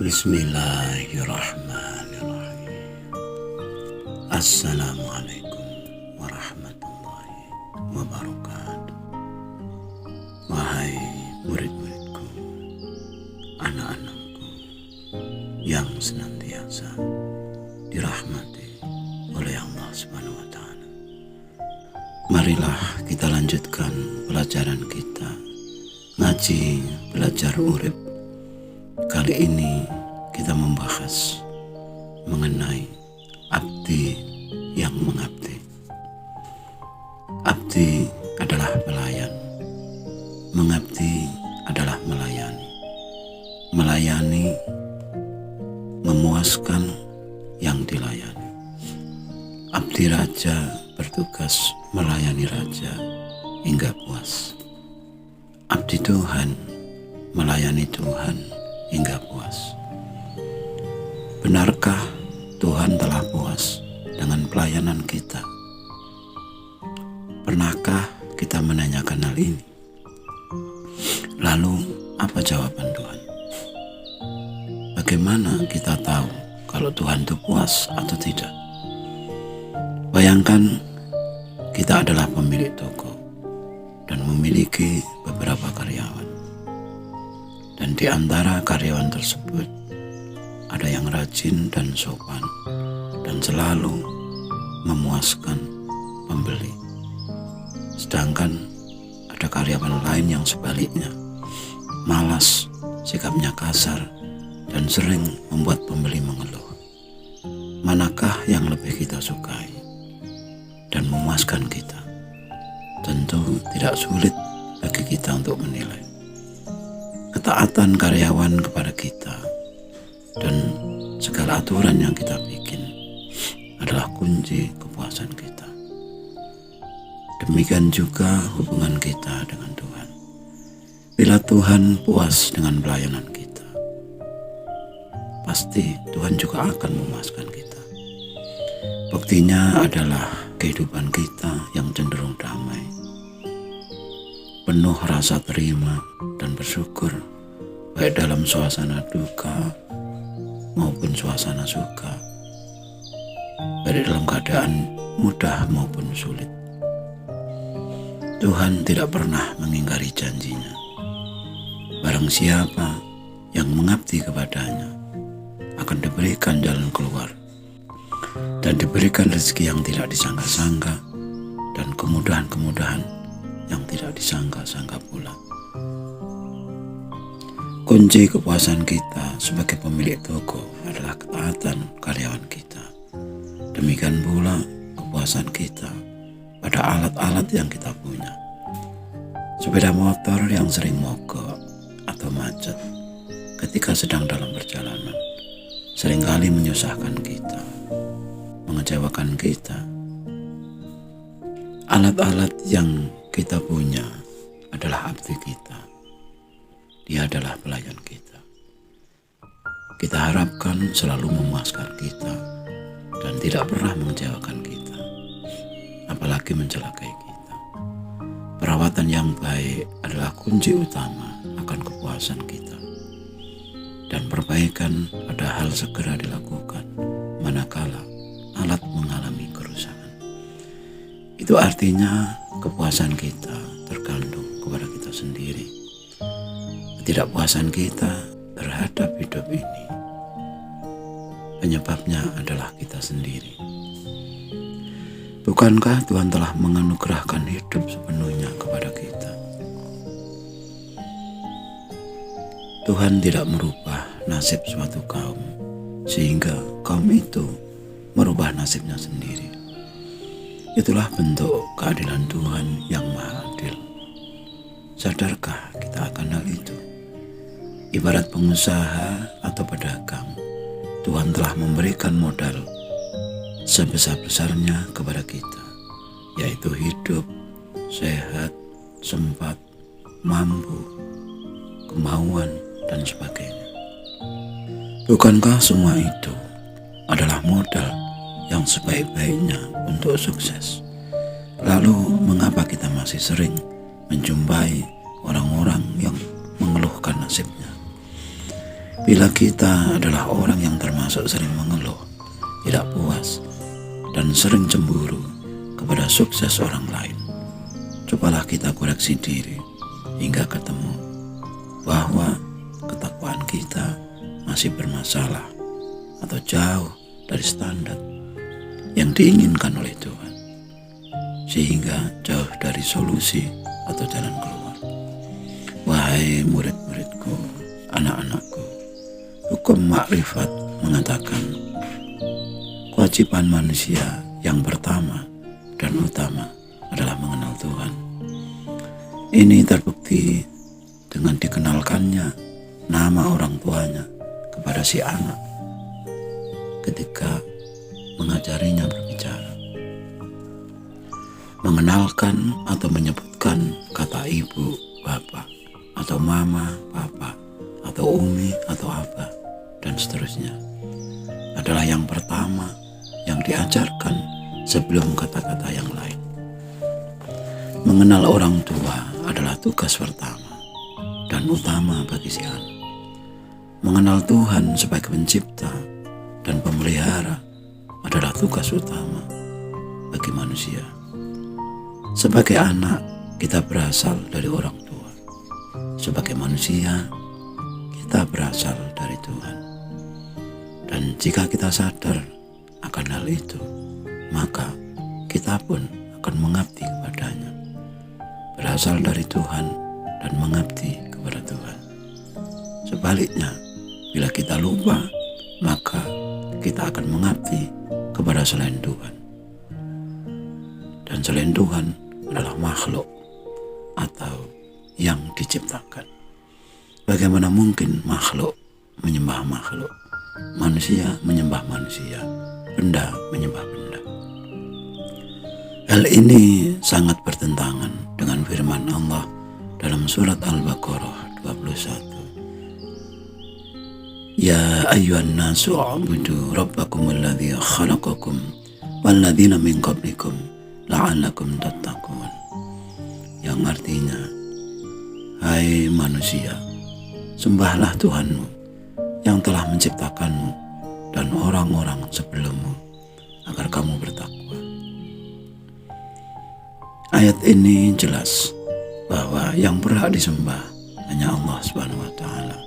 Bismillahirrahmanirrahim. Assalamualaikum warahmatullahi wabarakatuh. Wahai murid-muridku, anak-anakku yang senantiasa dirahmati oleh Allah Subhanahu wa Ta'ala. Marilah kita lanjutkan pelajaran kita, ngaji belajar urip. Kali ini kita membahas mengenai abdi yang mengabdi. Abdi adalah pelayan, mengabdi adalah melayani. Melayani memuaskan yang dilayani. Abdi raja bertugas melayani raja hingga puas. Abdi Tuhan melayani Tuhan hingga puas. Benarkah Tuhan telah puas dengan pelayanan kita? Pernahkah kita menanyakan hal ini? Lalu apa jawaban Tuhan? Bagaimana kita tahu kalau Tuhan itu puas atau tidak? Bayangkan kita adalah pemilik toko dan memiliki beberapa karyawan. Dan di antara karyawan tersebut ada yang rajin dan sopan dan selalu memuaskan pembeli. Sedangkan ada karyawan lain yang sebaliknya, malas, sikapnya kasar, dan sering membuat pembeli mengeluh. Manakah yang lebih kita sukai dan memuaskan kita? Tentu tidak sulit bagi kita untuk menilai. Ketaatan karyawan kepada kita dan segala aturan yang kita bikin adalah kunci kepuasan kita. Demikian juga hubungan kita dengan Tuhan. Bila Tuhan puas dengan pelayanan kita, pasti Tuhan juga akan memuaskan kita. Buktinya adalah kehidupan kita yang cenderung damai, penuh rasa terima dan bersyukur, baik dalam suasana duka maupun suasana suka, baik dalam keadaan mudah maupun sulit. Tuhan tidak pernah mengingkari janjinya. Barang siapa yang mengabdi kepadanya akan diberikan jalan keluar dan diberikan rezeki yang tidak disangka-sangka dan kemudahan-kemudahan yang tidak disangka-sangka pula. Kunci kepuasan kita sebagai pemilik toko adalah ketaatan karyawan kita. Demikian pula kepuasan kita pada alat-alat yang kita punya. Sepeda motor yang sering mogok atau macet ketika sedang dalam perjalanan seringkali menyusahkan kita, mengecewakan kita. Alat-alat yang kita punya adalah abdi kita. Dia adalah pelayan kita. Kita harapkan selalu memuaskan kita dan tidak pernah mengecewakan kita, apalagi mencelakai kita. Perawatan yang baik adalah kunci utama akan kepuasan kita. Dan perbaikan padahal segera dilakukan manakala alat mengalami kerusakan. Itu artinya kepuasan kita tergantung kepada kita sendiri. Ketidakpuasan kita terhadap hidup ini, penyebabnya adalah kita sendiri. Bukankah Tuhan telah menganugerahkan hidup sepenuhnya kepada kita? Tuhan tidak merubah nasib suatu kaum sehingga kaum itu merubah nasibnya sendiri. Itulah bentuk keadilan Tuhan yang maha adil. Sadarkah kita akan hal itu? Ibarat pengusaha atau pedagang, Tuhan telah memberikan modal sebesar-besarnya kepada kita, yaitu hidup, sehat, sempat, mampu, kemauan, dan sebagainya. Bukankah semua itu adalah modal yang sebaik-baiknya untuk sukses? Lalu mengapa kita masih sering menjumpai orang-orang yang mengeluhkan nasibnya? Bila kita adalah orang yang termasuk sering mengeluh, tidak puas, dan sering cemburu kepada sukses orang lain, cobalah kita koreksi diri hingga ketemu bahwa ketakwaan kita masih bermasalah atau jauh dari standar yang diinginkan oleh Tuhan, sehingga jauh dari solusi atau jalan keluar. Wahai murid-muridku, anak-anakku, hukum makrifat mengatakan kewajiban manusia yang pertama dan utama adalah mengenal Tuhan. Ini terbukti dengan dikenalkannya nama orang tuanya kepada si anak ketika mengajarinya berbicara. Mengenalkan atau menyebutkan kata ibu, bapak, atau mama, papa, atau umi, atau abah, dan seterusnya adalah yang pertama yang diajarkan sebelum kata-kata yang lain. Mengenal orang tua adalah tugas pertama dan utama bagi si anak. Mengenal Tuhan sebagai pencipta dan pemelihara adalah tugas utama bagi manusia. Sebagai anak, kita berasal dari orang tua. Sebagai manusia, kita berasal dari Tuhan. Dan jika kita sadar akan hal itu, maka kita pun akan mengabdi kepadanya. Berasal dari Tuhan dan mengabdi kepada Tuhan. Sebaliknya, bila kita lupa, maka kita akan mengabdi kepada selain Tuhan. Dan selain Tuhan adalah makhluk atau yang diciptakan. Bagaimana mungkin makhluk menyembah makhluk, manusia menyembah manusia, benda menyembah benda? Hal ini sangat bertentangan dengan firman Allah dalam surat Al-Baqarah 21. Ya ayyuhan nasu u'budu rabbakum alladzi khalaqakum walladzina min qablikum la'allakum tattaqun. Yang artinya, hai manusia, sembahlah Tuhanmu yang telah menciptakanmu dan orang-orang sebelummu agar kamu bertakwa. Ayat ini jelas bahwa yang berhak disembah hanya Allah Subhanahu wa Ta'ala,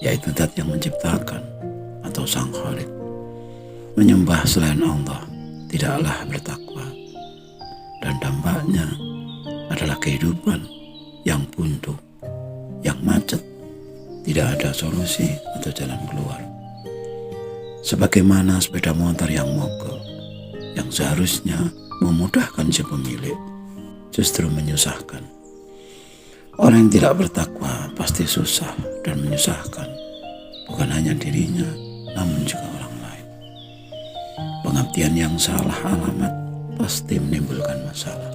yaitu Zat yang menciptakan atau Sang Khalik. Menyembah selain Allah tidaklah bertakwa, dan dampaknya adalah kehidupan yang buntu, yang macet, tidak ada solusi atau jalan keluar. Sebagaimana sepeda motor yang mogok, yang seharusnya memudahkan si pemilik, justru menyusahkan. Orang yang tidak bertakwa pasti susah dan menyusahkan, bukan hanya dirinya, namun juga orang lain. Pengabdian yang salah alamat pasti menimbulkan masalah,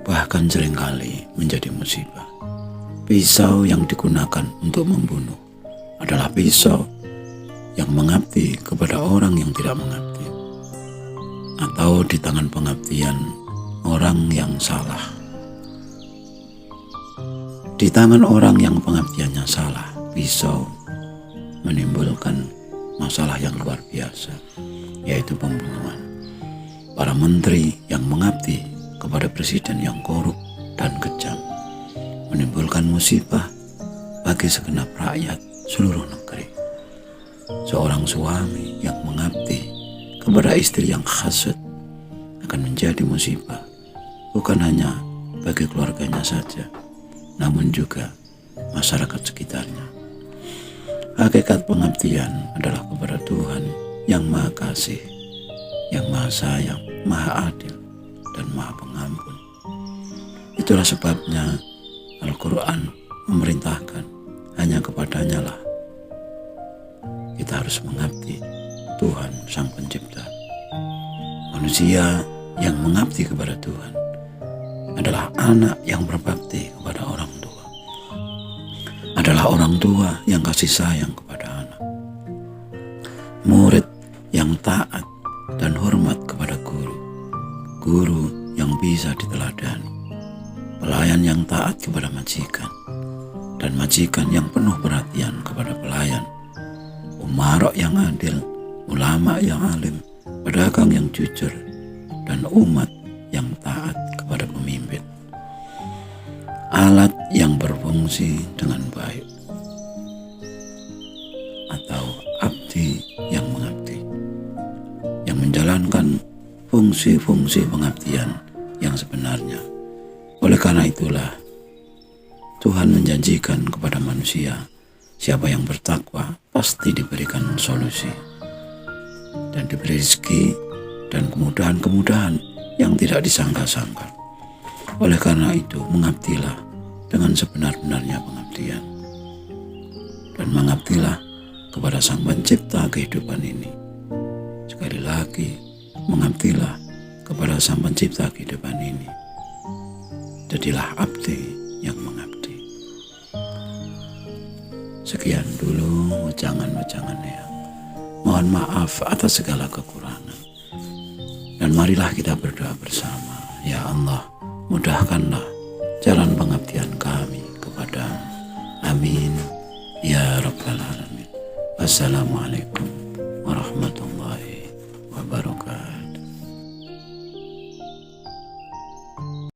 bahkan seringkali menjadi musibah. Pisau yang digunakan untuk membunuh adalah pisau yang mengabdi kepada orang yang tidak mengabdi, atau di tangan pengabdian orang yang salah. Di tangan orang yang pengabdiannya salah, pisau menimbulkan masalah yang luar biasa, yaitu pembunuhan. Para menteri yang mengabdi kepada presiden yang korup dan kejam menimbulkan musibah bagi segenap rakyat seluruh negeri. Seorang suami yang mengabdi kepada istri yang hasut akan menjadi musibah, bukan hanya bagi keluarganya saja, namun juga masyarakat sekitarnya. Hakikat pengabdian adalah kepada Tuhan yang Maha Kasih, yang Maha Sayang, Maha Adil, dan Maha Pengampun. Itulah sebabnya Al-Quran memerintahkan hanya kepadanya lah kita harus mengabdi, Tuhan Sang Pencipta. Manusia yang mengabdi kepada Tuhan adalah anak yang berbakti kepada orang tua, adalah orang tua yang kasih sayang kepada anak, murid yang taat dan hormat kepada guru, guru yang bisa diteladani, pelayan yang taat kepada majikan, dan majikan yang penuh perhatian kepada pelayan umarok yang adil, ulama yang alim, pedagang yang jujur, dan umat yang taat kepada pemimpin. Alat yang berfungsi dengan baik, atau abdi yang mengabdi, yang menjalankan fungsi-fungsi pengabdian yang sebenarnya. Oleh karena itulah Tuhan menjanjikan kepada manusia, siapa yang bertakwa pasti diberikan solusi dan diberi rezeki dan kemudahan-kemudahan yang tidak disangka-sangka. Oleh karena itu, mengabdilah dengan sebenar-benarnya pengabdian, dan mengabdilah kepada Sang Pencipta kehidupan ini. Sekali lagi, mengabdilah kepada Sang Pencipta kehidupan ini. Jadilah abdi yang mengabdi. Sekian dulu ujangan-ujangannya. Mohon maaf atas segala kekurangan. Dan marilah kita berdoa bersama. Ya Allah, mudahkanlah jalan pengabdian kami kepadamu. Amin. Ya Rabbal Alamin. Wassalamualaikum.